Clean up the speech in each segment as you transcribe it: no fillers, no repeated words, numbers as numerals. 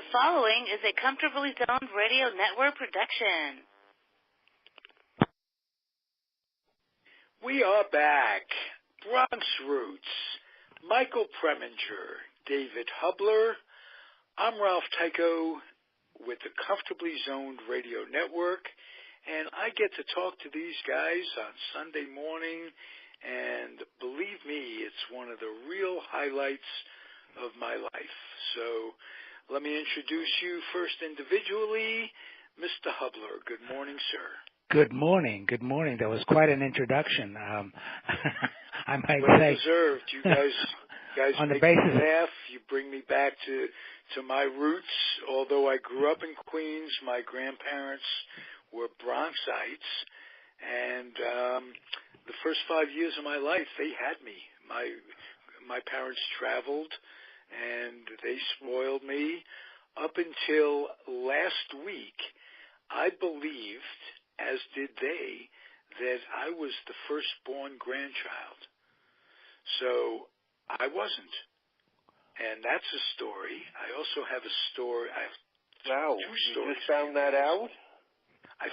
The following is a Comfortably Zoned Radio Network production. We are back. Bronx Roots, Michael Preminger, David Hubler. I'm Ralph Tycho with the Comfortably Zoned Radio Network, and I get to talk to these guys on Sunday morning, and believe me, it's one of the real highlights of my life. So let me introduce you first individually, Mr. Hubler. Good morning, sir. Good morning. Good morning. That was quite an introduction. I might say deserved. You guys on the make basis me laugh. You bring me back to my roots. Although I grew up in Queens, my grandparents were Bronxites, and the first 5 years of my life, they had me. My parents traveled, and they spoiled me up until last week. I believed, as did they, that I was the firstborn grandchild. So I wasn't. And that's a story. I also have a story. I have two stories. You just found that out? I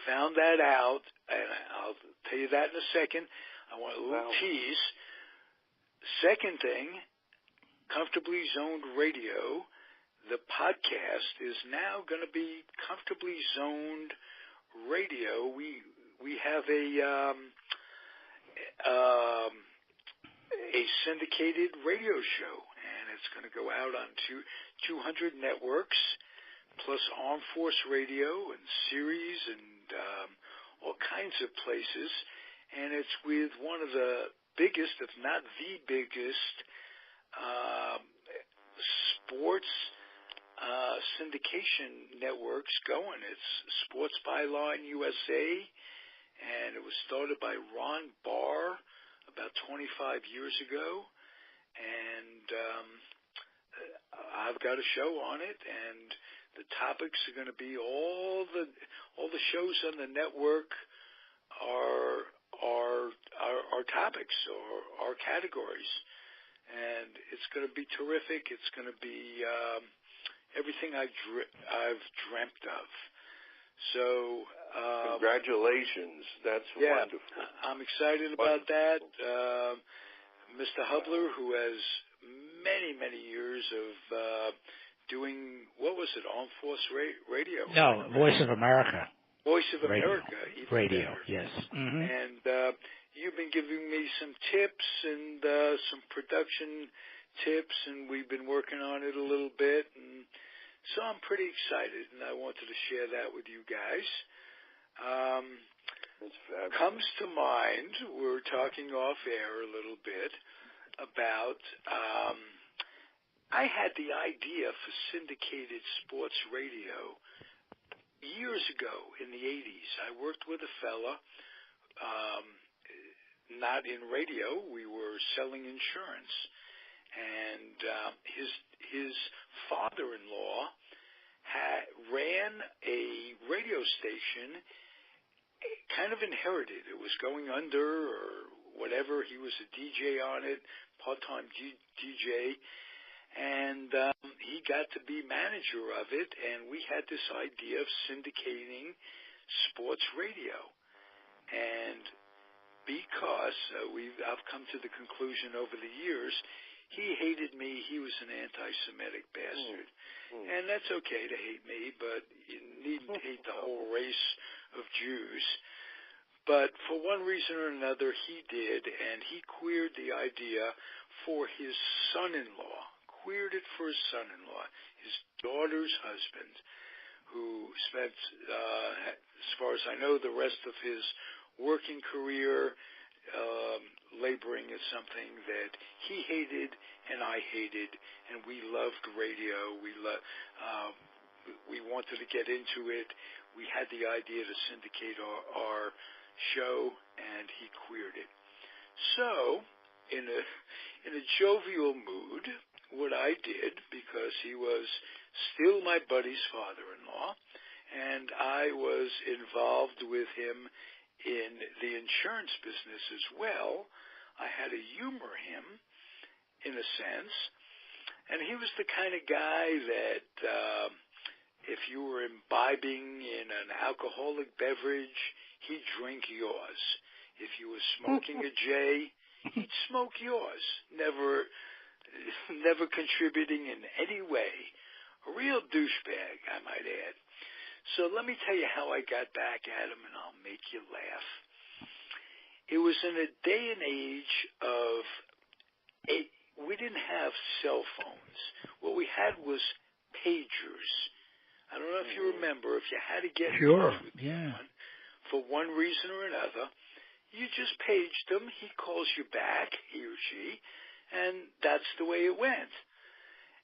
found that out, and I'll tell you that in a second. I want a little tease. Second thing, Comfortably Zoned Radio, the podcast is now going to be Comfortably Zoned Radio. We have a syndicated radio show, and it's going to go out on 200 networks, plus Armed Force Radio and Series and all kinds of places. And it's with one of the biggest, if not the biggest, sports syndication networks going. It's Sports Byline USA, and it was started by Ron Barr about 25 years ago, and I've got a show on it, and the topics are going to be all the shows on the network are topics or are categories, and it's going to be terrific. It's going to be everything I've dreamt of. So congratulations. That's wonderful. I'm excited about that. Mr. Hubler, who has many years of doing, what was it, Armed Force Radio? No, Voice of America. Voice of Radio. America. Radio, better. yes. Mm-hmm. And you've been giving me some tips and some production tips, and we've been working on it a little bit, and so I'm pretty excited, and I wanted to share that with you guys. Comes to mind, we're talking off air a little bit about, I had the idea for syndicated sports radio years ago in the 80s. I worked with a fella, not in radio, we were selling insurance. And his father-in-law ran a radio station, kind of inherited. It was going under or whatever. He was a DJ on it, part-time DJ, and he got to be manager of it, and we had this idea of syndicating sports radio. And because I've come to the conclusion over the years, he hated me. He was an anti-Semitic bastard. And that's okay to hate me, but you needn't hate the whole race of Jews. But for one reason or another, he did, and he queered the idea for his son-in-law, his daughter's husband, who spent, as far as I know, the rest of his working career laboring is something that he hated and I hated, and we loved radio. We wanted to get into it. We had the idea to syndicate our show, and he queered it. So, in a jovial mood, what I did, because he was still my buddy's father-in-law, and I was involved with him in the insurance business as well, I had to humor him, in a sense, And he was the kind of guy that if you were imbibing in an alcoholic beverage, he'd drink yours. If you were smoking a J, he'd smoke yours. Never contributing in any way. A real douchebag, I might add. So let me tell you how I got back at him, and I'll make you laugh. It was in a day and age of we didn't have cell phones. What we had was pagers. I don't know if you remember, if you had to get in touch with someone for one reason or another, you just paged them. He calls you back, he or she, and that's the way it went.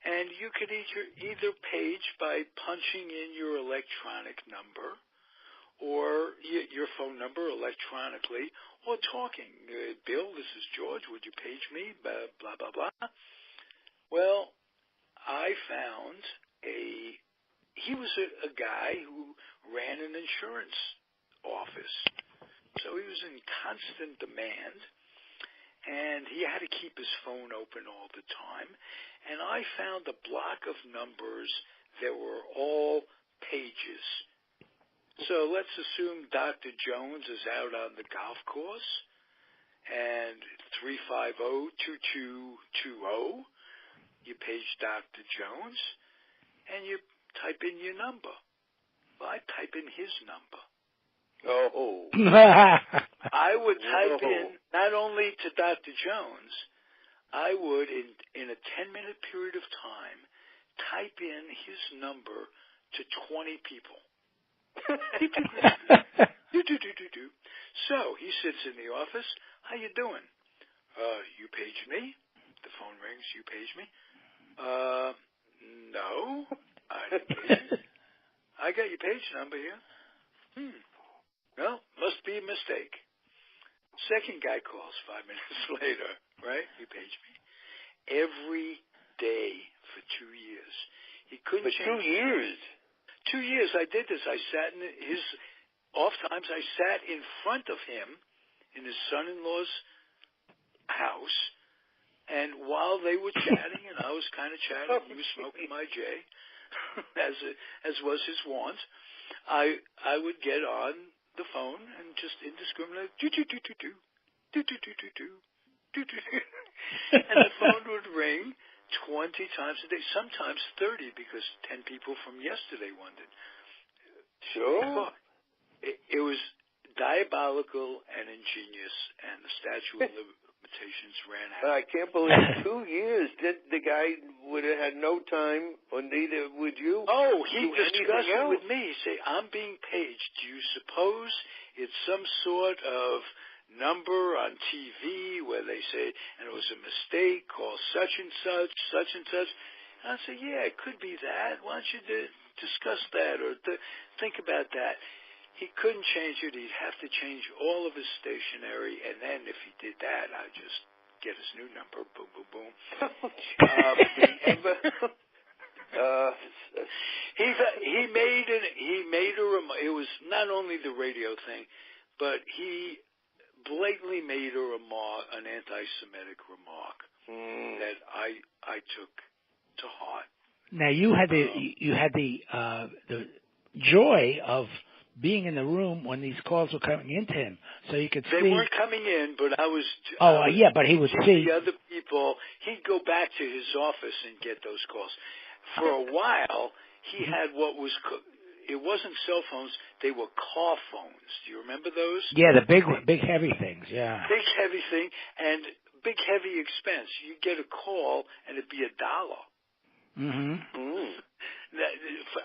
And you could either page by punching in your electronic number or your phone number electronically, or talking. Bill, this is George. Would you page me? Blah, blah, blah, blah. Well, I found he was a guy who ran an insurance office. So he was in constant demand, and he had to keep his phone open all the time. And I found a block of numbers that were all pages. So let's assume Dr. Jones is out on the golf course, and 350-2220, you page Dr. Jones, and you type in your number. Well, I type in his number. Oh. I would type in, not only to Dr. Jones, I would, in a 10-minute period of time, type in his number to 20 people. So he sits in the office. How you doing? You page me? The phone rings. You page me? No, I didn't page you. I got your page number here. Well, must be a mistake. Second guy calls 5 minutes later, right? You page me. Every day for 2 years. He couldn't change. 2 years? 2 years I did this. I sat in his off times. I sat in front of him in his son-in-law's house, and while they were chatting, and I was kind of chatting, he was smoking my J, as was his wont, I would get on the phone and just indiscriminately and the phone would ring 20 times a day, sometimes 30, because 10 people from yesterday wanted. Sure. It was diabolical and ingenious, and the statute of limitations ran out. I can't believe 2 years. The guy would have had no time, or neither would you. Oh, he discussed it with me. He said, I'm being paged. Do you suppose it's some sort of number on TV where they say, and it was a mistake, call such and such, such and such? And I said, yeah, it could be that. Why don't you discuss that or think about that? He couldn't change it. He'd have to change all of his stationery, and then if he did that, I'd just get his new number. Boom, boom, boom. He made a remark. It was not only the radio thing, but he blatantly made an anti-Semitic remark that I took to heart. Now you had the joy of being in the room when these calls were coming into him, so you could see. They weren't coming in, but I was. But he would see the other people. He'd go back to his office and get those calls. For a while, he had what was. It wasn't cell phones; they were car phones. Do you remember those? Yeah, the big heavy things. Yeah. Big heavy thing and big heavy expense. You get a call and it'd be $1.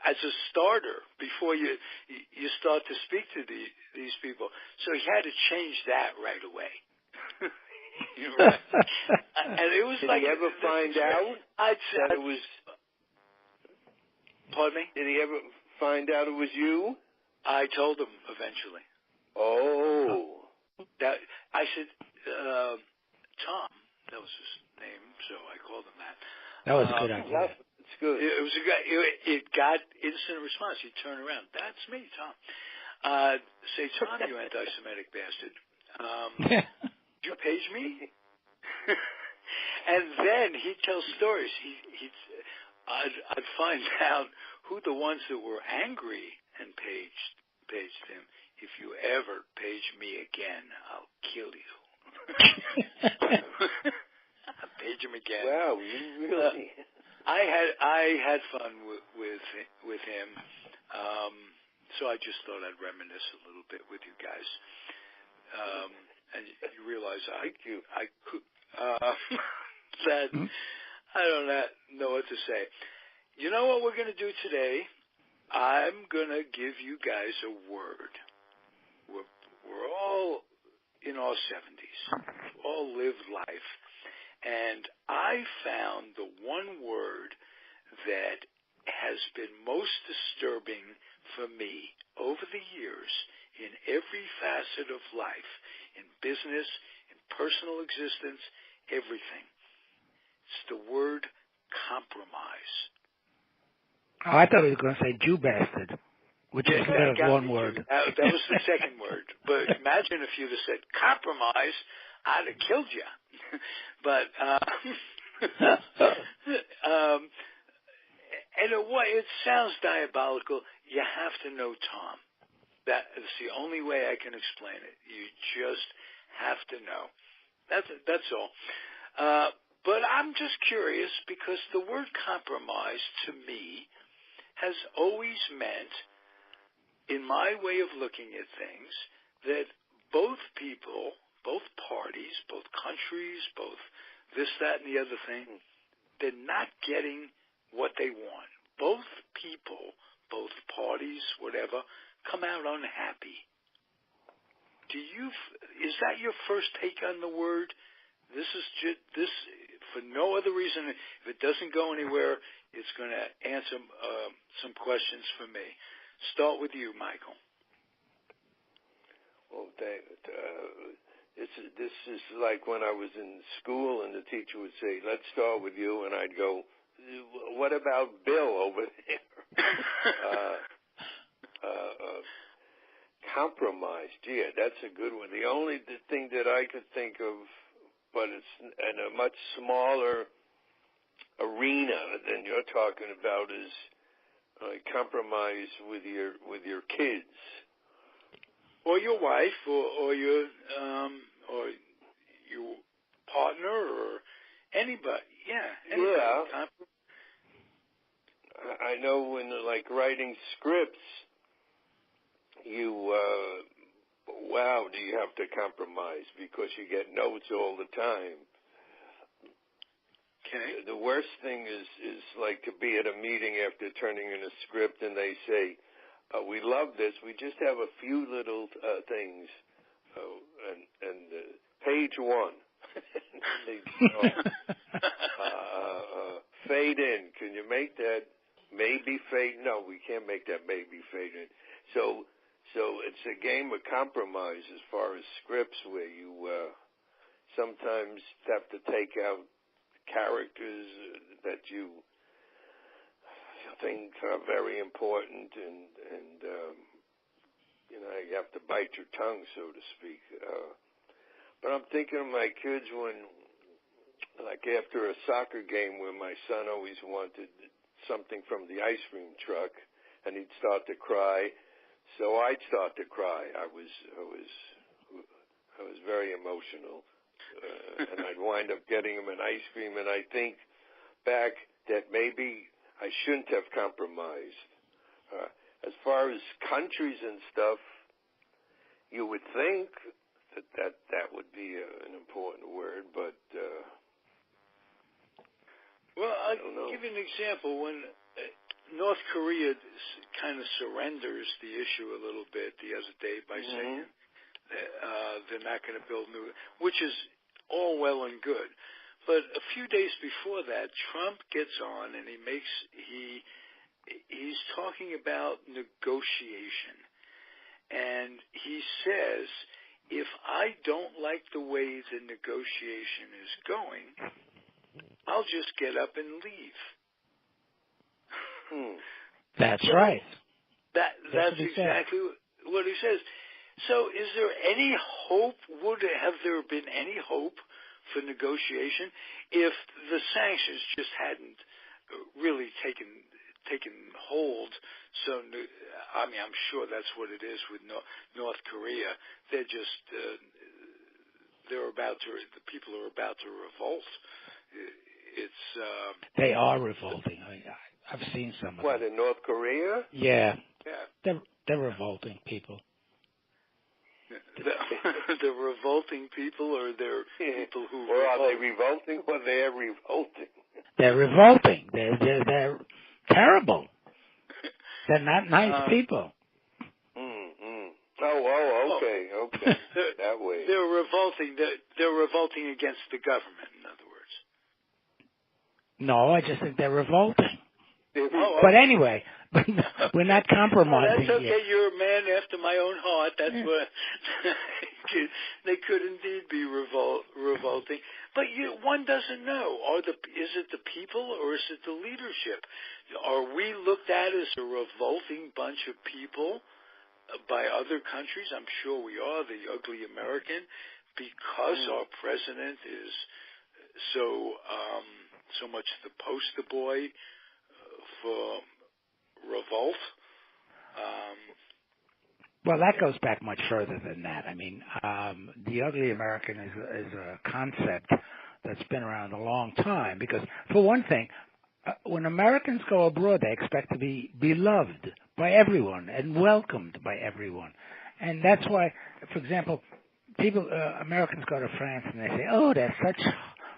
As a starter, before you start to speak to these people. So he had to change that right away. Right. And it was Did he ever find out that it was... Pardon me? Did he ever find out it was you? I told him eventually. Oh. I said, Tom, that was his name, so I called him that. That was a good idea. It's good. It was a guy. It got instant response. He'd turn around. That's me, Tom. Say, Tom, you anti-Semitic bastard. Did you page me? And then he'd tell stories. I'd find out who the ones that were angry and paged him. If you ever page me again, I'll kill you. I'll page him again. Wow, you really? I had fun with him. So I just thought I'd reminisce a little bit with you guys. And you realize I could that I don't know what to say. You know what we're going to do today? I'm going to give you guys a word. We're all in our 70s. We all lived life. And I found the one word that has been most disturbing for me over the years in every facet of life, in business, in personal existence, everything. It's the word compromise. Oh, I thought he was going to say Jew bastard, which is one word. That was the second word. But imagine if you'd have said compromise, I'd have killed you. But and it sounds diabolical. You have to know Tom. That is the only way I can explain it. You just have to know. That's all. But I'm just curious because the word compromise to me has always meant, in my way of looking at things, that both people, both parties, both countries, both this, that, and the other thing, they're not getting what they want. Both people, both parties, whatever, come out unhappy. Is that your first take on the word? This for no other reason. If it doesn't go anywhere, it's going to answer some questions for me. Start with you, Michael. Well, David, this is like when I was in school and the teacher would say, "Let's start with you," and I'd go, "What about Bill over there?" Compromise. Gee, that's a good one. The only thing that I could think of, but it's in a much smaller arena than you're talking about, is compromise with your kids, or your wife, or your partner, or anybody. Yeah. Anybody. Yeah. I know when like writing scripts, do you have to compromise because you get notes all the time. Okay. The worst thing is like to be at a meeting after turning in a script and they say, "We love this. We just have a few little things." And page one. Fade in. Can you make that maybe fade? No, we can't make that maybe fade in. So it's a game of compromise as far as scripts where you sometimes have to take out characters that you think are very important and you have to bite your tongue, so to speak. But I'm thinking of my kids when, like after a soccer game where my son always wanted something from the ice cream truck and he'd start to cry. So I'd start to cry. I was very emotional, and I'd wind up getting him an ice cream. And I think back that maybe I shouldn't have compromised. As far as countries and stuff, you would think that would be an important word, but well, I'll give you an example. When North Korea kind of surrenders the issue a little bit the other day by saying they're not going to build new, which is all well and good. But a few days before that, Trump gets on and he's talking about negotiation. And he says, if I don't like the way the negotiation is going, I'll just get up and leave. That's right. That's exactly what he says. So is there any hope? Have there been any hope for negotiation if the sanctions just hadn't really taken hold. So, I mean, I'm sure that's what it is with North Korea. They're just the people are about to revolt. They are revolting. I've seen some of them. What, in North Korea? Yeah. They're revolting people. The revolting people, or they're people who or are they revolting, or they're revolting? They're revolting. They're terrible. They're not nice people. Oh, okay. That way. They're revolting. They're revolting against the government, in other words. No, I just think they're revolting. But anyway, we're not compromising. That's okay. Here. You're a man after my own heart. That's what they could indeed be revolting. But one doesn't know. Is it the people or is it the leadership? Are we looked at as a revolting bunch of people by other countries? I'm sure we are, the ugly American, because our president is so much the poster boy for revolt. Well, that goes back much further than that. I mean, the ugly American is a concept that's been around a long time because, for one thing, when Americans go abroad, they expect to be beloved by everyone and welcomed by everyone. And that's why, for example, Americans go to France and they say, oh, they're such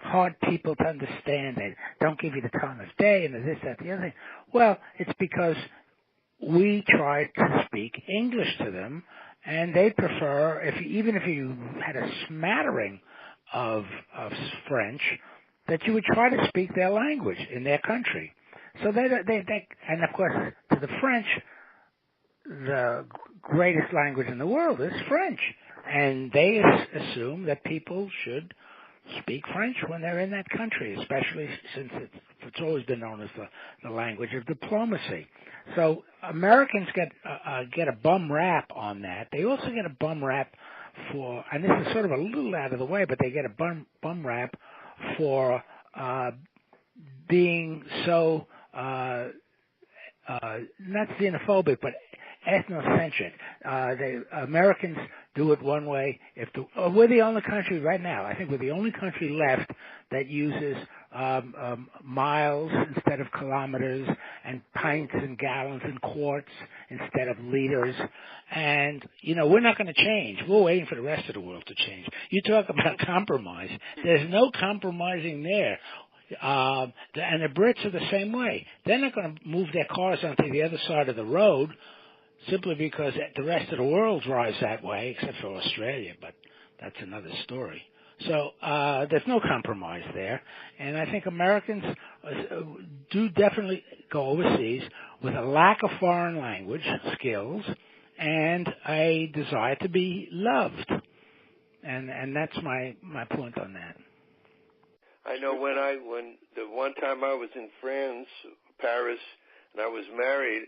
hard people to understand. They don't give you the time of day and this, that, the other thing. Well, it's because we try to speak English to them, and they prefer, even if you had a smattering of French, that you would try to speak their language in their country. So they and of course, to the French, the greatest language in the world is French, and they assume that people should speak French when they're in that country, especially since it's always been known as the language of diplomacy. So Americans get a bum rap on that. They also get a bum rap for, and this is sort of a little out of the way, but they get a bum rap for being so not xenophobic, but ethnocentric. Americans do it one way. We're the only country right now, I think we're the only country left that uses miles instead of kilometers, and pints and gallons and quarts instead of liters. And, we're not going to change. We're waiting for the rest of the world to change. You talk about compromise. There's no compromising there. And the Brits are the same way. They're not going to move their cars onto the other side of the road simply because the rest of the world drives that way, except for Australia, but that's another story. So there's no compromise there. And I think Americans do definitely go overseas with a lack of foreign language skills and a desire to be loved. And that's my point on that. I know when the one time I was in France, Paris, and I was married,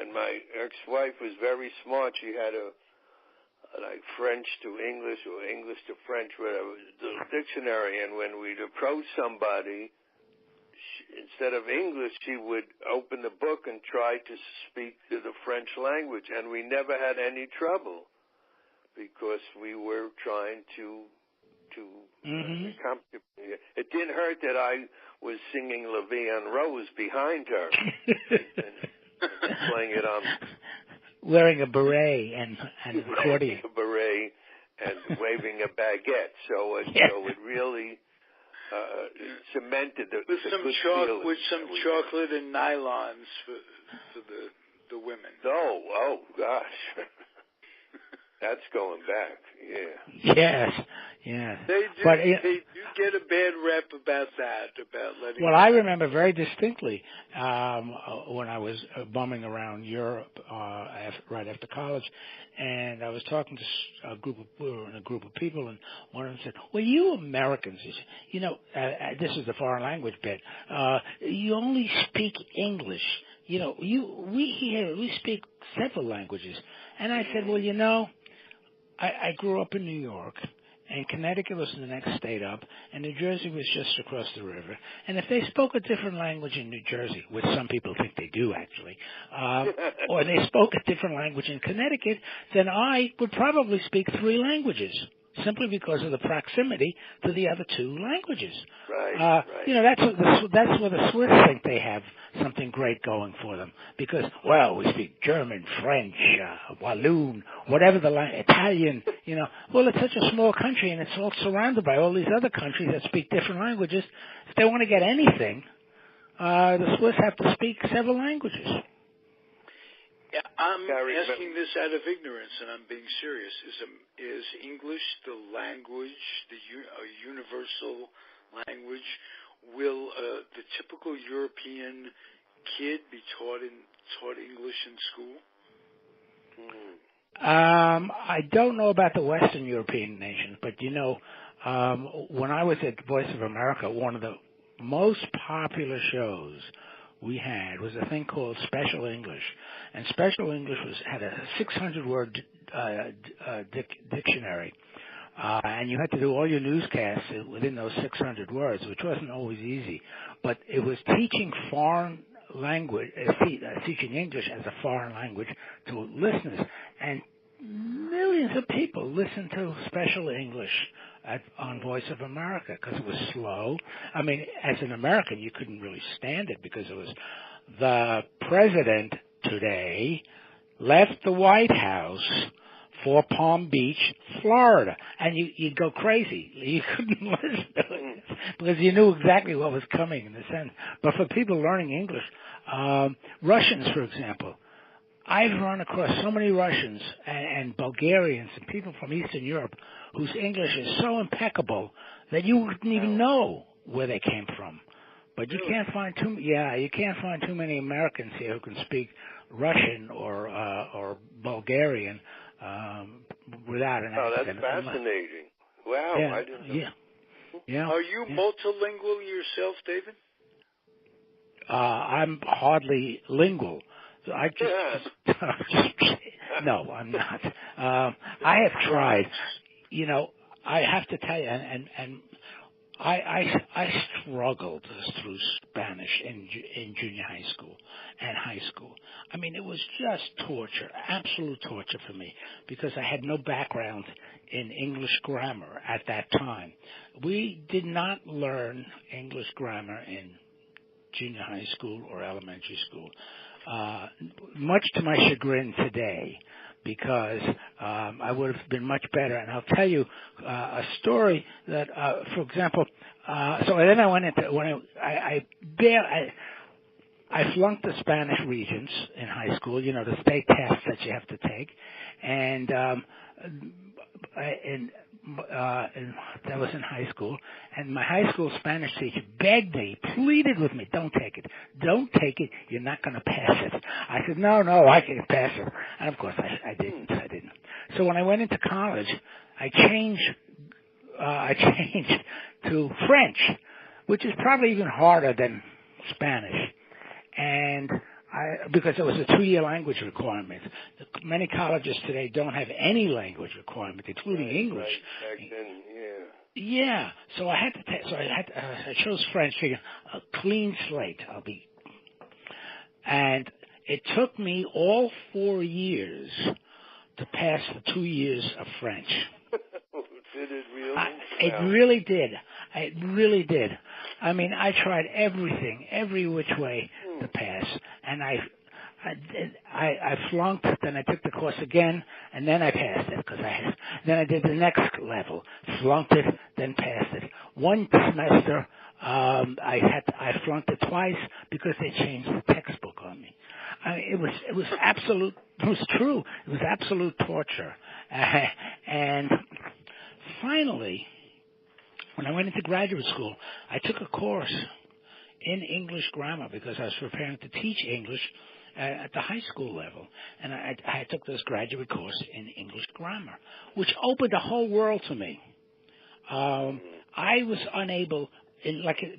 and my ex-wife was very smart. She had like French to English or English to French, whatever, the dictionary. And when we'd approach somebody, instead of English, she would open the book and try to speak to the French language. And we never had any trouble because we were trying to it didn't hurt that I was singing La Vie en Rose behind her and playing it on. Wearing a beret and an accordion. A beret and waving a baguette. So it really cemented with some chocolate and nylons for the women. Oh gosh. That's going back, yeah. Yes. They do get a bad rep about that, about letting... Well, I remember very distinctly when I was bumming around Europe right after college, and I was talking to a group of people, and one of them said, well, you Americans, this is the foreign language bit, you only speak English. We speak several languages. And I said, well, I grew up in New York, and Connecticut was the next state up, and New Jersey was just across the river. And if they spoke a different language in New Jersey, which some people think they do actually, or they spoke a different language in Connecticut, then I would probably speak 3 languages, simply because of the proximity to the other 2 languages. Right. You know, that's where the Swiss think they have something great going for them, because, well, we speak German, French, Walloon, whatever the Italian, you know. Well, it's such a small country, and it's all surrounded by all these other countries that speak different languages. If they want to get anything, the Swiss have to speak several languages. Yeah, I'm asking this out of ignorance, and I'm being serious. Is English the language, a universal language? Will the typical European kid be taught English in school? I don't know about the Western European nations, but you know, when I was at Voice of America, one of the most popular shows we had was a thing called Special English, and Special English had a 600-word dictionary, and you had to do all your newscasts within those 600 words, which wasn't always easy, but it was teaching foreign language, teaching English as a foreign language to listeners, and millions of people listened to Special English on Voice of America because it was slow. I mean, as an American, you couldn't really stand it because it was the president today left the White House for Palm Beach, Florida, and you'd go crazy. You couldn't listen to it because you knew exactly what was coming in a sense. But for people learning English, Russians, for example, I've run across so many Russians and Bulgarians and people from Eastern Europe whose English is so impeccable that you wouldn't even know where they came from. But you can't find too many Americans here who can speak Russian or Bulgarian without an accent. Oh, that's fascinating. Wow, yeah, I didn't know. Yeah. Are you multilingual yourself, David? I'm hardly lingual. So I just no, I'm not. I have tried. You know, I have to tell you, and I struggled through Spanish in junior high school and high school. I mean, it was just torture, absolute torture for me, because I had no background in English grammar at that time. We did not learn English grammar in junior high school or elementary school, much to my chagrin today, because I would have been much better. And I'll tell you a story that, for example, so then I went into, when I flunked the Spanish Regents in high school, you know, the state tests that you have to take, and that was in high school, and my high school Spanish teacher begged me, pleaded with me, don't take it, you're not going to pass it. I said, no, I can pass it. And of course I didn't. So when I went into college, I changed to French, which is probably even harder than Spanish. And because it was a 2-year language requirement. Many colleges today don't have any language requirement, including English. Right. Back then, yeah. So I chose French, figuring a clean slate. And it took me all 4 years to pass the 2 years of French. Did it really? It really did. I mean, I tried everything, every which way to pass, and I flunked. Then I took the course again, and then I passed it then I did the next level, flunked it, then passed it. One semester, I flunked it twice because they changed the textbook on me. It was absolute. It was true. It was absolute torture, and finally, when I went into graduate school, I took a course in English grammar because I was preparing to teach English at the high school level. And I took this graduate course in English grammar, which opened a whole world to me. I was unable,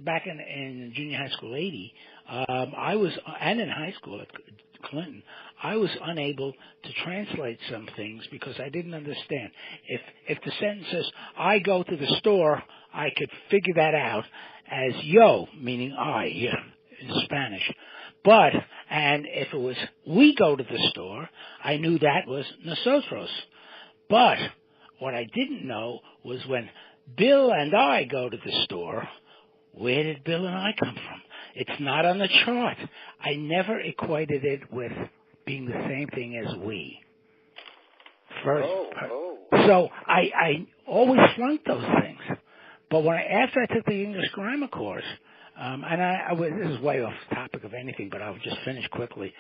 back in junior high school 80, and in high school at Clinton, I was unable to translate some things because I didn't understand. If the sentence says, I go to the store, I could figure that out as yo, meaning I, in Spanish. And if it was we go to the store, I knew that was nosotros. But what I didn't know was when Bill and I go to the store, where did Bill and I come from? It's not on the chart. I never equated it with being the same thing as we. So I always flunked those things. But after I took the English grammar course, this is way off topic of anything, but I'll just finish quickly.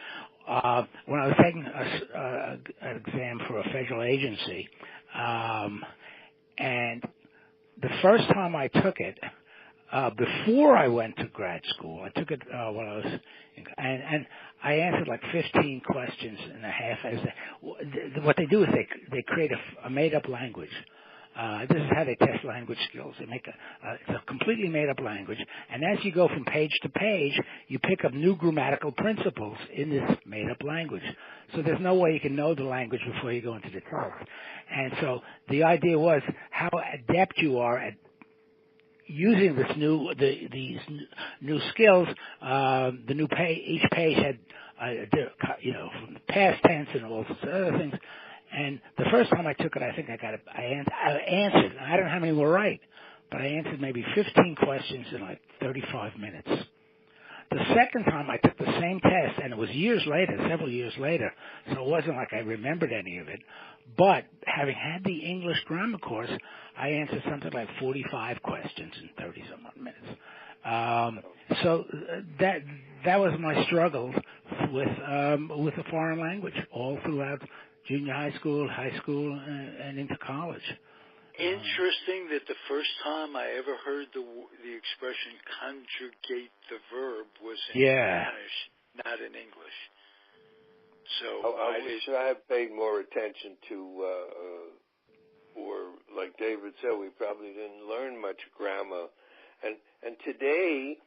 When I was taking an exam for a federal agency, and the first time I took it, before I went to grad school, I took it when I was, and I answered like 15 questions and a half. What they do is they create a made-up language. This is how they test language skills. They make it's a completely made-up language, and as you go from page to page, you pick up new grammatical principles in this made-up language. So there's no way you can know the language before you go into the test. And so the idea was how adept you are at using these new skills. Each page had from the past tense and all sorts of other things. And the first time I took it, I think I got it. I answered. I don't know how many were right, but I answered maybe 15 questions in like 35 minutes. The second time I took the same test, and it was several years later, so it wasn't like I remembered any of it. But having had the English grammar course, I answered something like 45 questions in 30-some minutes. So that was my struggle with a foreign language all throughout junior high school, and into college. Interesting that the first time I ever heard the expression conjugate the verb was in Spanish, not in English. So I wish I had paid more attention to, or like David said, we probably didn't learn much grammar. And today,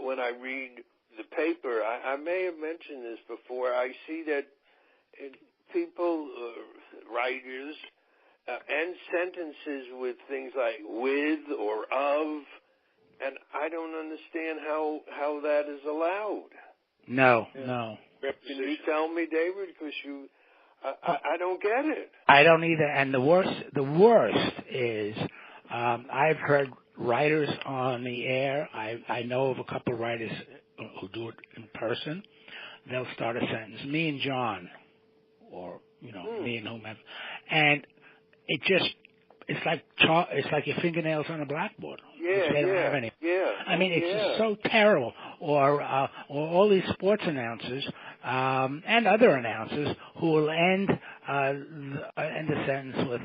when I read the paper, I may have mentioned this before, I see that people, writers, end sentences with things like with or of, and I don't understand how that is allowed. No. Can you tell me, David? Because I don't get it. I don't either. And the worst is, I've heard writers on the air. I know of a couple of writers who do it in person. They'll start a sentence, me and John, or me and whomever, and it's like your fingernails on a blackboard. They don't have any. I mean, it's just so terrible. Or all these sports announcers and other announcers who will end the sentence with,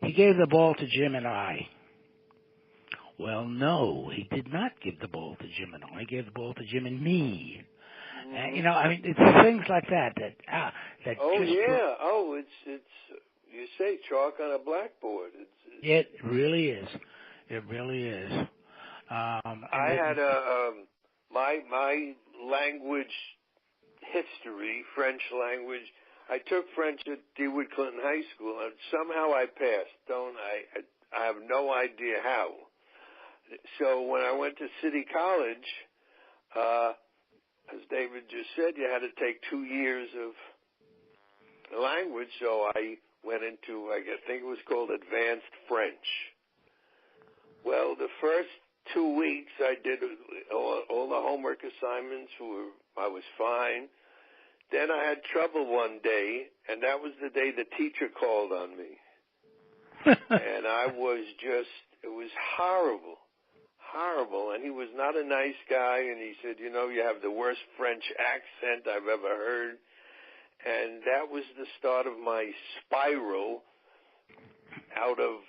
he gave the ball to Jim and I. Well, no, he did not give the ball to Jim and I. He gave the ball to Jim and me. It's things like that. It's you say chalk on a blackboard. It really is. It really is. I had my language history, French language. I took French at DeWitt Clinton High School, and somehow I passed. I have no idea how. So when I went to City College, as David just said, you had to take 2 years of language, so I went into, I think it was called Advanced French. Well, the first 2 weeks I did all the homework assignments. I was fine. Then I had trouble one day, and that was the day the teacher called on me. And it was horrible. And he was not a nice guy, and he said, you have the worst French accent I've ever heard. And that was the start of my spiral out of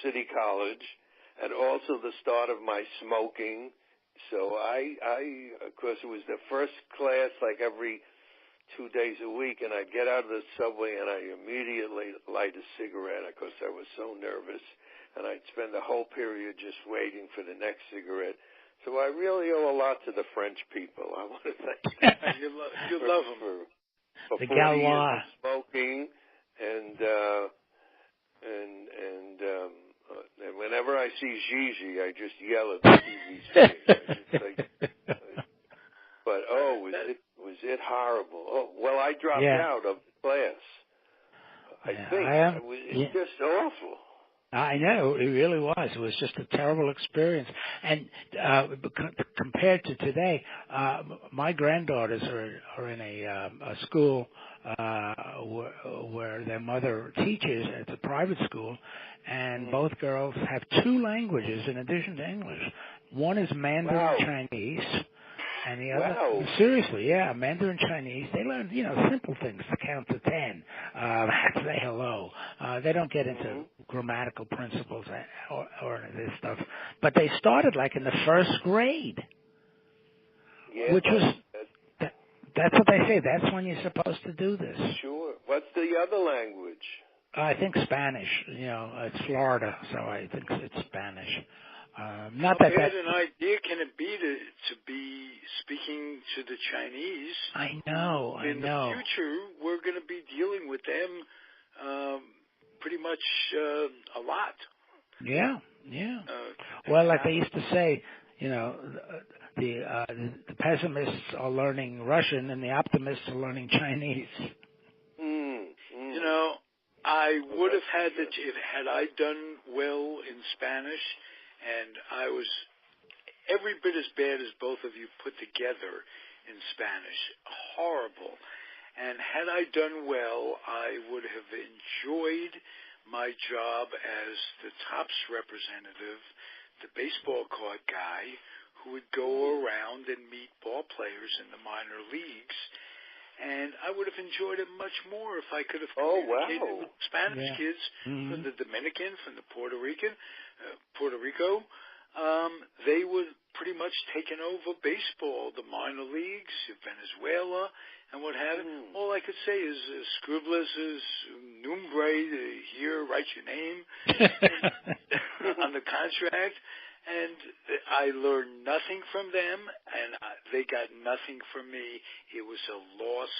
City College, and also the start of my smoking. So of course, it was the first class like every 2 days a week, and I'd get out of the subway and I immediately light a cigarette because I was so nervous, and I'd spend the whole period just waiting for the next cigarette. So I really owe a lot to the French people. I want to thank you. You're love them. For The 40 years Galois. of smoking, and whenever I see Gigi, I just yell at the TV screen. But was it horrible? Oh, well, I dropped out of class. I think it's just awful. I know, it really was. It was just a terrible experience. And compared to today, my granddaughters are in a school where their mother teaches. It's a private school, and both girls have two languages in addition to English. One is Mandarin Chinese. And the other, seriously, Mandarin Chinese. They learn, simple things to count to 10, say hello. They don't get into grammatical principles or this stuff. But they started like in the first grade, which was, that's what they say. That's when you're supposed to do this. Sure. What's the other language? I think Spanish. It's Florida, so I think it's Spanish. Not How that bad an idea can it be to be speaking to the Chinese? I know. In the future, we're going to be dealing with them pretty much a lot. Yeah. Well, like they used to say, the pessimists are learning Russian and the optimists are learning Chinese. I would have had I done well in Spanish. And I was every bit as bad as both of you put together in Spanish. Horrible. And had I done well, I would have enjoyed my job as the Topps representative, the baseball card guy, who would go around and meet ball players in the minor leagues. And I would have enjoyed it much more if I could have communicated with Spanish kids from the Dominican, from the Puerto Rico. They were pretty much taking over baseball, the minor leagues, Venezuela, and what have you. All I could say is scribbles is nombre, here, write your name on the contract. And I learned nothing from them, and they got nothing from me. It was a loss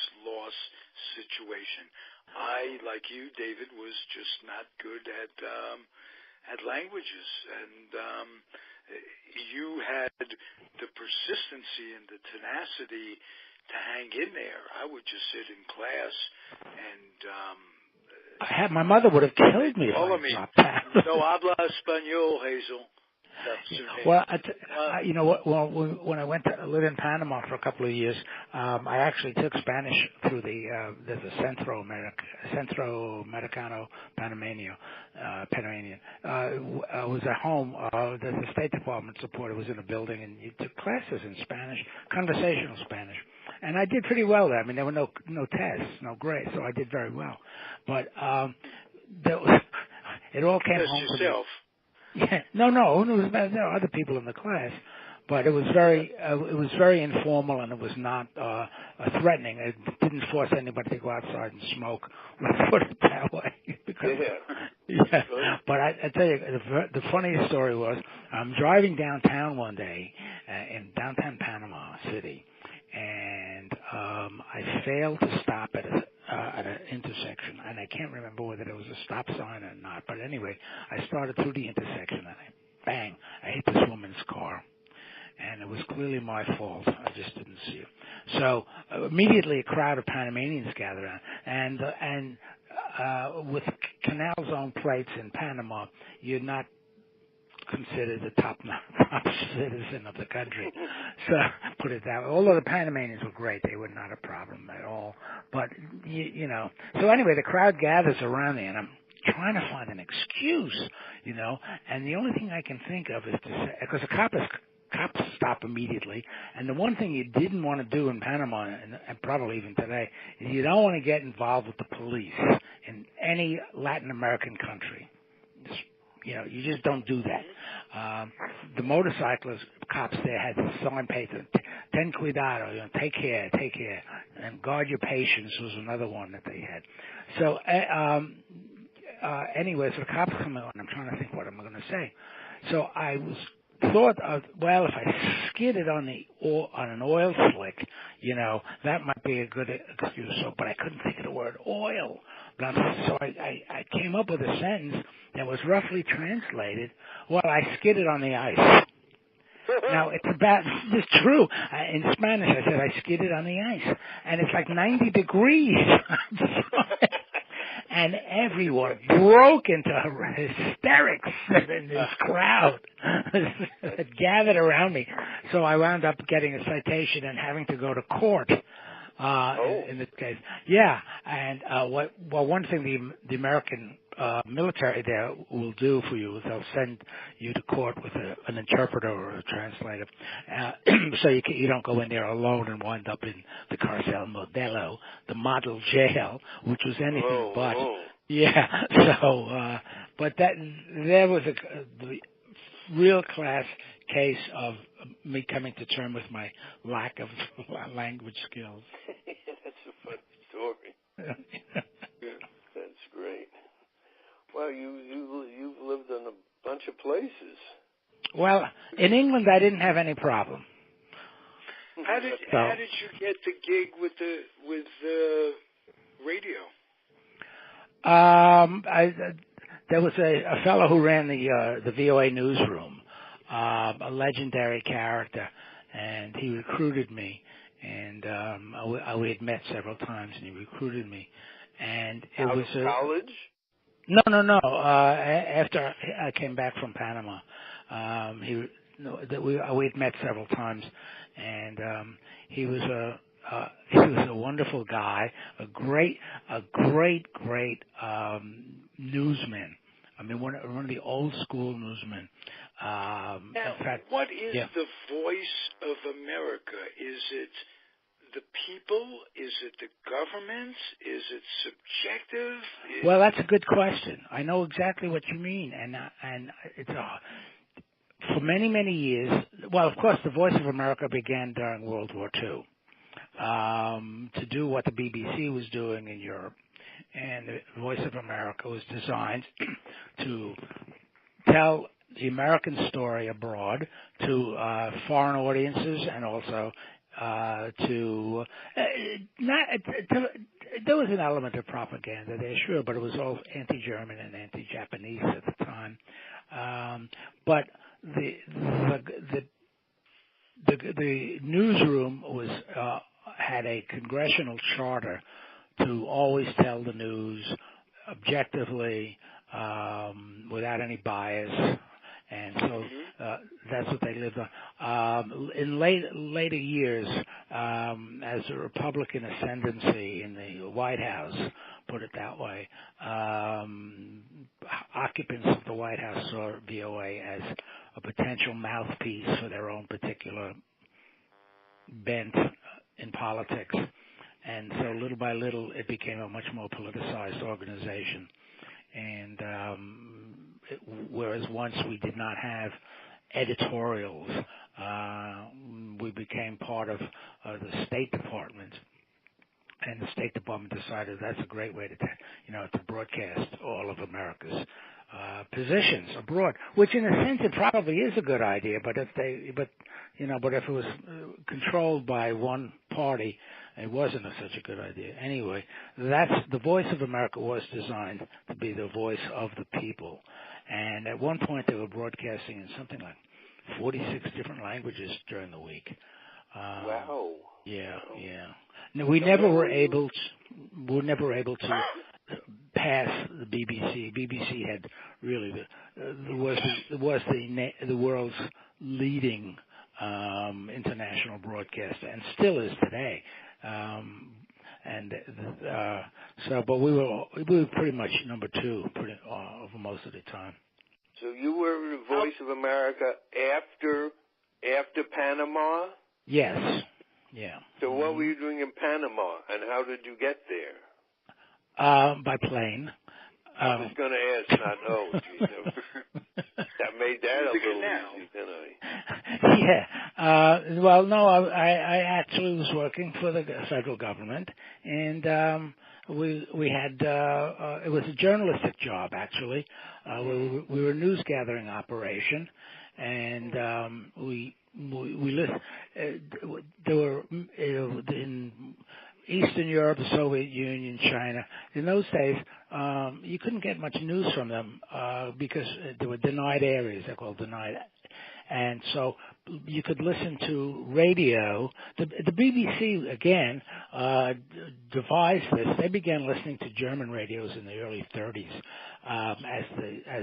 situation. I, like you, David, was just not good at languages, and you had the persistency and the tenacity to hang in there. I would just sit in class and my mother would have killed me. Follow me. No habla español, Hazel. Well, when I went to live in Panama for a couple of years, I actually took Spanish through there's a Centro Americano Panamanian. I was at home. There's a State Department support. It was in a building, and you took classes in Spanish, conversational Spanish. And I did pretty well there. I mean, there were no tests, no grades, so I did very well. But it all came home to me. Yeah, no. There were other people in the class, but it was very informal, and it was not threatening. It didn't force anybody to go outside and smoke. Let's put it that way. But I tell you, the funniest story was I'm driving downtown one day in downtown Panama City, and I failed to stop at an intersection, and I can't remember whether there was a stop sign or not. But anyway, I started through the intersection, and I hit this woman's car, and it was clearly my fault. I just didn't see it. So immediately, a crowd of Panamanians gathered around, and with Canal Zone plates in Panama, you're not considered the top citizen of the country. So put it that way. Although the Panamanians were great, they were not a problem at all. But so anyway, the crowd gathers around me, and I'm trying to find an excuse, and the only thing I can think of is to say, because the cops stop immediately, and the one thing you didn't want to do in Panama, and probably even today, is you don't want to get involved with the police in any Latin American country. You just don't do that. The motorcyclist cops there had the sign painted, "Ten cuidado," take care, and guard your patience was another one that they had. So anyway, so the cops come out, and I'm trying to think what I'm going to say. So I was thought of, well, if I skid it on an oil slick, that might be a good excuse. So, but I couldn't think of the word oil. So I came up with a sentence that was roughly translated, well, I skidded on the ice. Now, it's true. In Spanish, I said I skidded on the ice. And it's like 90 degrees. And everyone broke into hysterics in this crowd that gathered around me. So I wound up getting a citation and having to go to court. In this case, yeah, and one thing the American military there will do for you is they'll send you to court with an interpreter or a translator, so you don't go in there alone and wind up in the Carcel Modelo, the model jail, which was anything but. Yeah, so but there was the real class case of me coming to terms with my lack of language skills. That's a fun story. That's great. Well, you've lived in a bunch of places. Well, in England, I didn't have any problem. How did you get the gig with the radio? There was a fellow who ran the VOA newsroom, a legendary character, and he recruited me, and we had met several times, and he recruited me, and it was college. No. After I came back from Panama, we had met several times, and he was a wonderful guy, a great newsman. I mean, one of the old school newsmen. Now, in fact, what is the voice of America? Is it the people? Is it the government? Is it subjective? Well, that's a good question. I know exactly what you mean, and it's for many years. Well, of course, the Voice of America began during World War II to do what the BBC was doing in Europe, and the Voice of America was designed to tell the American story abroad to foreign audiences, and also there was an element of propaganda there, sure, but it was all anti-German and anti-Japanese at the time. But the newsroom had a congressional charter to always tell the news objectively, without any bias. And so that's what they lived on. In later years, as a Republican ascendancy in the White House, put it that way, occupants of the White House saw VOA as a potential mouthpiece for their own particular bent in politics. And so little by little, it became a much more politicized organization. And whereas once we did not have editorials, we became part of the State Department, and the State Department decided that's a great way to broadcast all of America's positions abroad. Which, in a sense, it probably is a good idea. But if it was controlled by one party, it wasn't such a good idea. Anyway, the Voice of America was designed to be the voice of the people. And at one point, they were broadcasting in something like 46 different languages during the week. Wow. Yeah. No, we never were able to pass the BBC. BBC had really was the world's leading international broadcaster, and still is today. But we were pretty much number two over most of the time. So you were the Voice of America after Panama? Yes. Yeah. So what were you doing in Panama, and how did you get there? By plane. I was going to ask, that made that a little easy, didn't I? Yeah. Well, no, I actually was working for the federal government, and we had it was a journalistic job actually. We were a news gathering operation, and we listen. There were in Eastern Europe, the Soviet Union, China. In those days, you couldn't get much news from them because there were denied areas. They're called denied. And so you could listen to radio. The BBC, again, devised this. They began listening to German radios in the early 30s as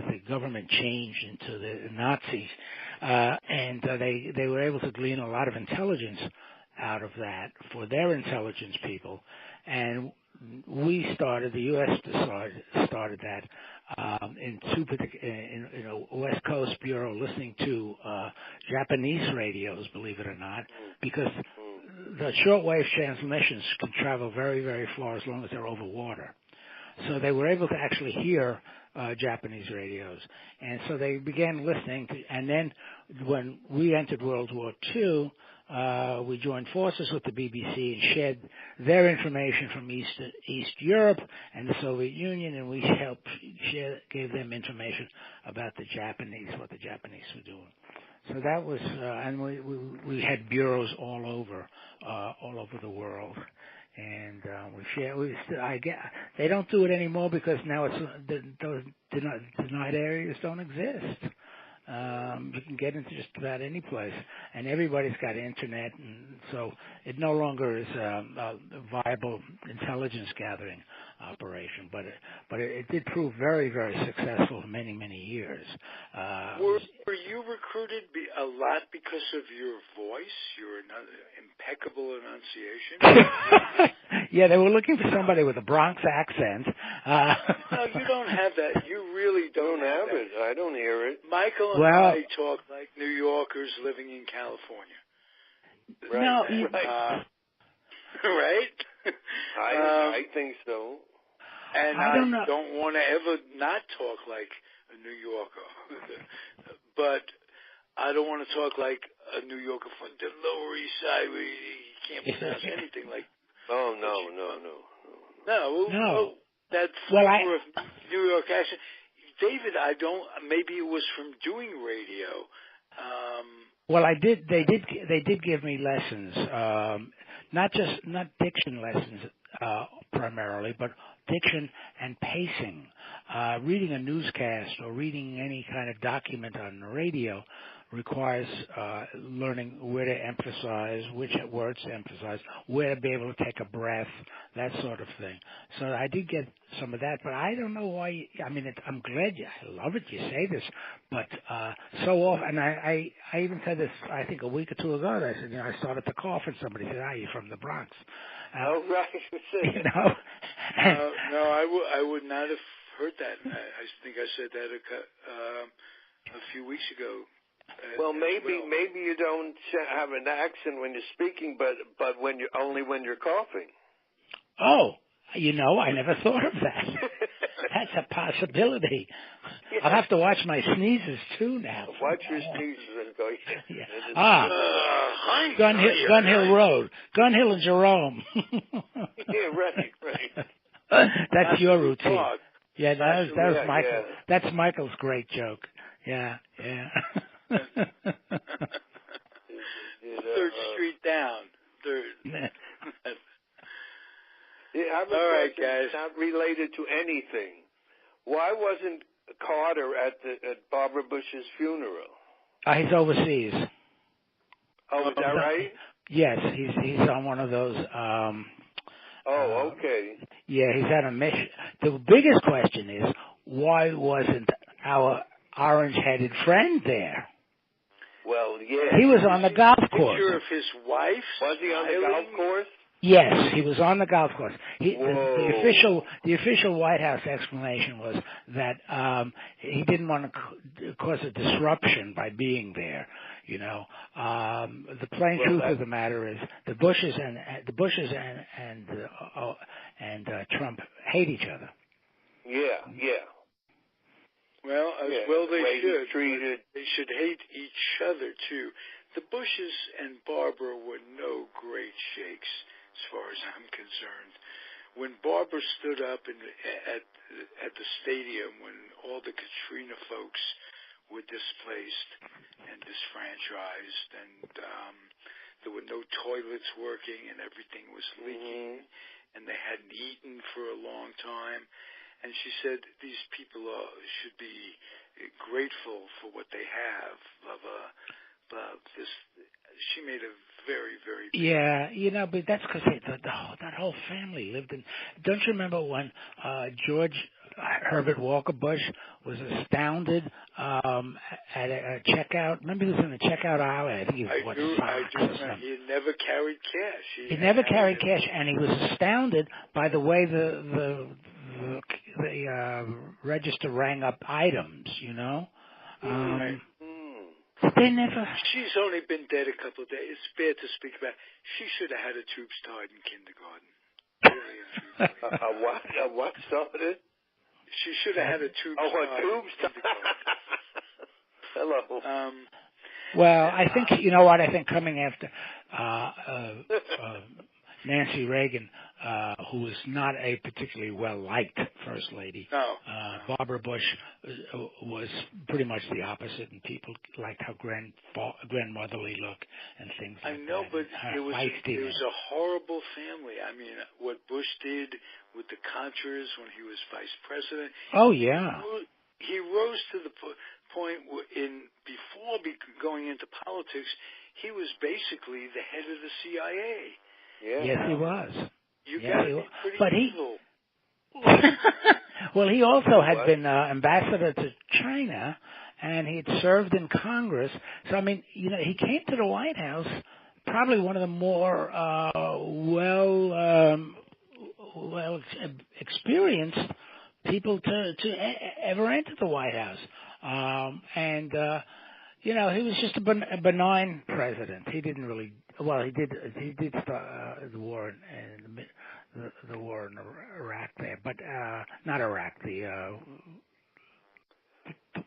the government changed into the Nazis. And they were able to glean a lot of intelligence out of that for their intelligence people. And we started, the U.S. started that in a West Coast bureau listening to Japanese radios, believe it or not, because the shortwave transmissions can travel very, very far as long as they're over water. So they were able to actually hear Japanese radios. And so they began listening to, and then when we entered World War II, we joined forces with the BBC and shared their information from East Europe and the Soviet Union, and we gave them information about the Japanese, what the Japanese were doing. So that was, and we had bureaus all over the world, and they don't do it anymore because now those denied areas don't exist. You can get into just about any place, and everybody's got internet, and so it no longer is a viable intelligence gathering operation. But it did prove very, very successful for many, many years. Were you recruited a lot because of your voice, your impeccable enunciation? Yeah, they were looking for somebody with a Bronx accent. No, you don't have that. You really don't have it. I don't hear it. Michael and I talk like New Yorkers living in California. Right. No, right. Right? I think so. And I don't want to ever not talk like a New Yorker. But I don't want to talk like a New Yorker from the Lower East Side where you can't pronounce anything like. Oh, no. No. That flavor of New York accent. David, maybe it was from doing radio. Well, they did give me lessons, not diction lessons primarily, but diction and pacing. Reading a newscast or reading any kind of document on the radio requires learning where to emphasize, which words to emphasize, where to be able to take a breath, that sort of thing. So I did get some of that, but I don't know why. I'm glad I love it. You say this, but so often, and I even said this, I think a week or two ago. I said, I started to cough, and somebody said, "You're from the Bronx." Oh, right. I would not have heard that. I think I said that a few weeks ago. Well, maybe you don't have an accent when you're speaking, but when you're coughing. Oh, I never thought of that. That's a possibility. Yeah. I'll have to watch my sneezes too now. Watch your sneezes and go. Yeah. Gun Hill Road, Gun Hill and Jerome. Yeah, right. That's your routine. Talk. Yeah, that was Michael. Yeah. That's Michael's great joke. Yeah. 3rd Street down. All right, guys. Not related to anything. Why wasn't Carter at Barbara Bush's funeral? He's overseas. Oh, is that right? Yes, he's on one of those. Okay. Yeah, he's at a mission. The biggest question is, why wasn't our orange-headed friend there? Well, yeah. He was on the golf course. Picture of his wife? Was he on the golf course? Yes, he was on the golf course. The official White House explanation was that he didn't want to cause a disruption by being there. The plain truth of the matter is the Bushes and Trump hate each other. Yeah. Well, they should. Treated. They should hate each other too. The Bushes and Barbara were no great shakes, as far as I'm concerned. When Barbara stood up at the stadium, when all the Katrina folks were displaced and disfranchised, and there were no toilets working, and everything was leaking, and they hadn't eaten for a long time. And she said these people should be grateful for what they have. She made a very, very big but that's because that whole family lived in. Don't you remember when George Herbert Walker Bush was astounded at a checkout? Remember, he was in the checkout aisle. I think he was I do. He never carried cash. He never carried cash, and he was astounded by the way the register rang up items. Right. They never. She's only been dead a couple of days. It's bad to speak about. She should have had a tube tied in kindergarten. A what started? She should have had a tube tied. A tube tied. Hello. Well, I think you know what I think coming after Nancy Reagan, who was not a particularly well-liked First Lady. No. Barbara Bush was pretty much the opposite, and people liked her grandmotherly look and things like that. I know, but it was a horrible family. I mean, what Bush did with the Contras when he was vice president. Oh, yeah. He rose to the point before going into politics, he was basically the head of the CIA. Yeah. Yes, he was. You got to be pretty evil. Well, he also had been ambassador to China, and he had served in Congress. So, I mean, he came to the White House, probably one of the more well experienced people to ever enter the White House. He was just a benign president. He didn't really. Well, he did start the war the war in Iraq there, but not Iraq.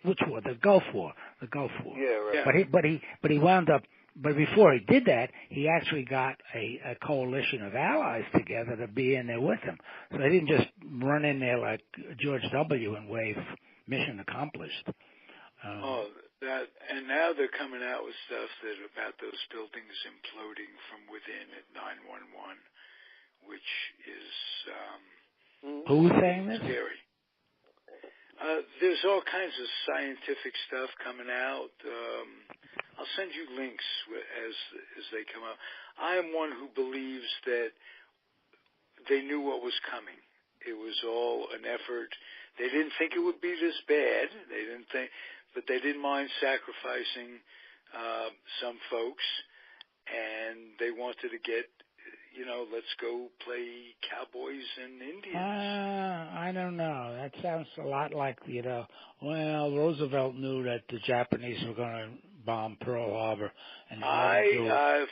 Which war? The Gulf War. The Gulf War. Yeah, right. But he wound up. But before he did that, he actually got a coalition of allies together to be in there with him. So they didn't just run in there like George W. and wave "mission accomplished." And now they're coming out with stuff about those buildings imploding from within at 911, which is who's saying this? Scary. There's all kinds of scientific stuff coming out. I'll send you links as they come out. I am one who believes that they knew what was coming. It was all an effort. They didn't think it would be this bad. But they didn't mind sacrificing some folks, and they wanted to get, let's go play cowboys and Indians. I don't know. That sounds a lot like, well, Roosevelt knew that the Japanese were going to bomb Pearl Harbor. And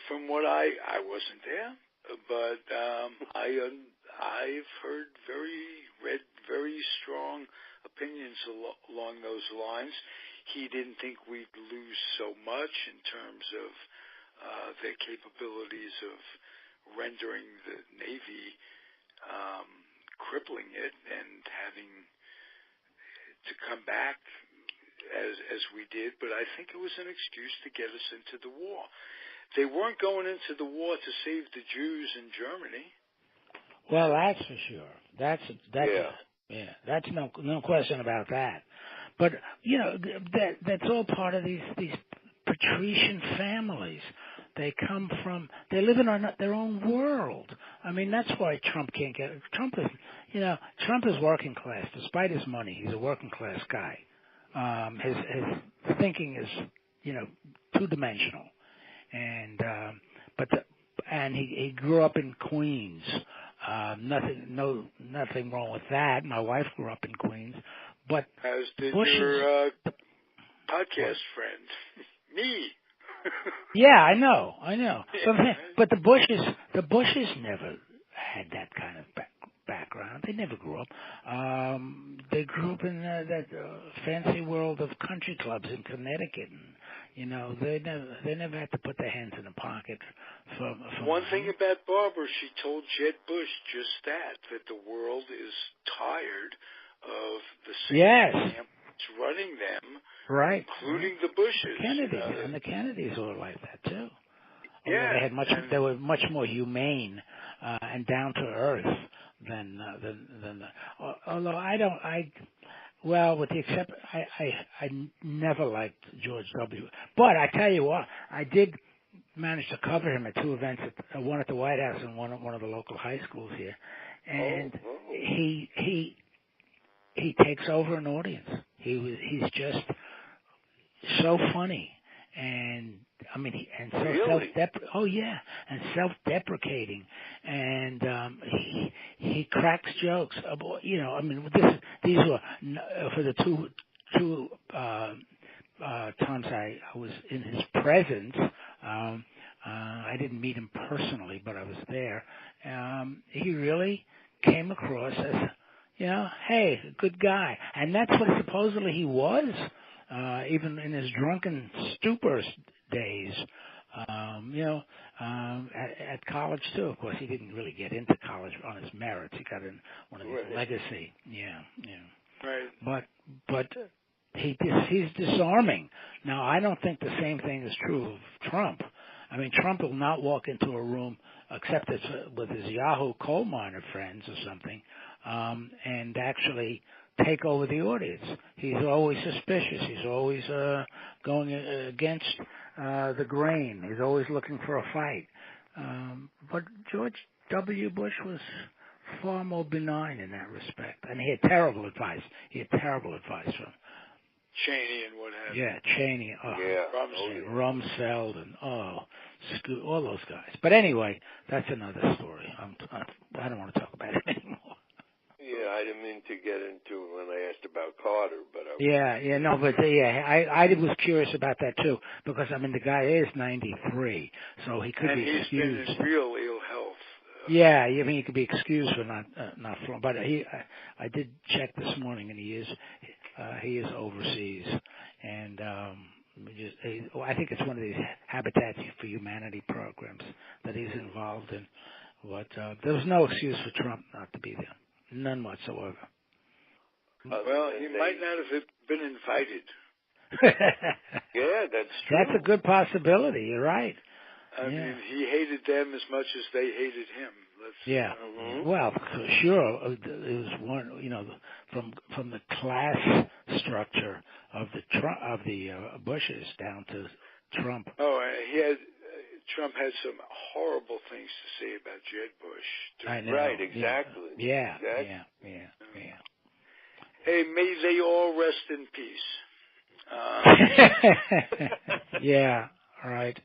from what I wasn't there, but I've read very strong opinions along those lines. He didn't think we'd lose so much in terms of their capabilities of rendering the Navy, crippling it, and having to come back as we did. But I think it was an excuse to get us into the war. They weren't going into the war to save the Jews in Germany. Well, that's for sure. That's no question about that. But that's all part of these patrician families. They live in their own world. I mean, that's why Trump can't get. Trump is working class. Despite his money, he's a working class guy. His thinking is, two-dimensional, and he grew up in Queens. Nothing wrong with that. My wife grew up in Queens, but as did your podcast friend, me. Yeah, I know. But the Bushes never had that kind of background. They never grew up. They grew up in that fancy world of country clubs in Connecticut, and they never had to put their hands in the pocket. One thing about Barbara, she told Jeb Bush just that the world is tired of the same running them, right, including the Bushes. Kennedy, and the Kennedys were like that too. Yeah, they had they were much more humane and down to earth than although well, with the exception, I never liked George W. But I tell you what, I did manage to cover him at two events, one at the White House and one at one of the local high schools here, and he takes over an audience. He's just so funny, and I mean, self-deprecating, and he cracks jokes. You know, I mean, these were for the two times I was in his presence. I didn't meet him personally, but I was there. He really came across as, you know, hey, good guy, and that's what supposedly he was. Even in his drunken stupor days, at college too. Of course, he didn't really get into college on his merits. He got in one of his legacy. Yeah. Right. But he's disarming. Now, I don't think the same thing is true of Trump. I mean, Trump will not walk into a room except it's with his Yahoo coal miner friends or something, and actually take over the audience. He's always suspicious. He's always going against the grain. He's always looking for a fight. But George W. Bush was far more benign in that respect. And he had terrible advice. From Cheney and what have you. Yeah, Cheney. Rumsfeld and all those guys. But anyway, that's another story. I don't want to talk about it anymore. Yeah, I didn't mean to get into it when I asked about Carter, but I was curious about that too, because I mean the guy is 93, so he could be excused. And he's been in real ill health. Yeah, I mean he could be excused for not flying. But I did check this morning, and he is overseas, and I think it's one of these Habitat for Humanity programs that he's involved in. But there was no excuse for Trump not to be there. None whatsoever. Well, he might not have been invited. Yeah, that's true. That's a good possibility. You're right. I mean, he hated them as much as they hated him. Well, sure. It was one, you know, from the class structure of the Bushes down to Trump. Oh, Trump had some horrible things to say about Jeb Bush. I know. Right, exactly. Yeah. Hey, may they all rest in peace. Yeah, right.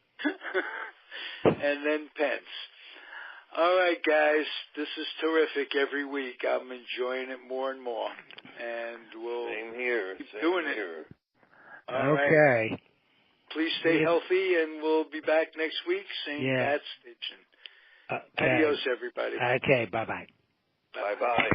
And then Pence. All right, guys, this is terrific every week. I'm enjoying it more and more. And we'll keep doing it. All right. Please stay healthy, and we'll be back next week, same bat station. Adios, everybody. Okay, bye-bye. Bye-bye.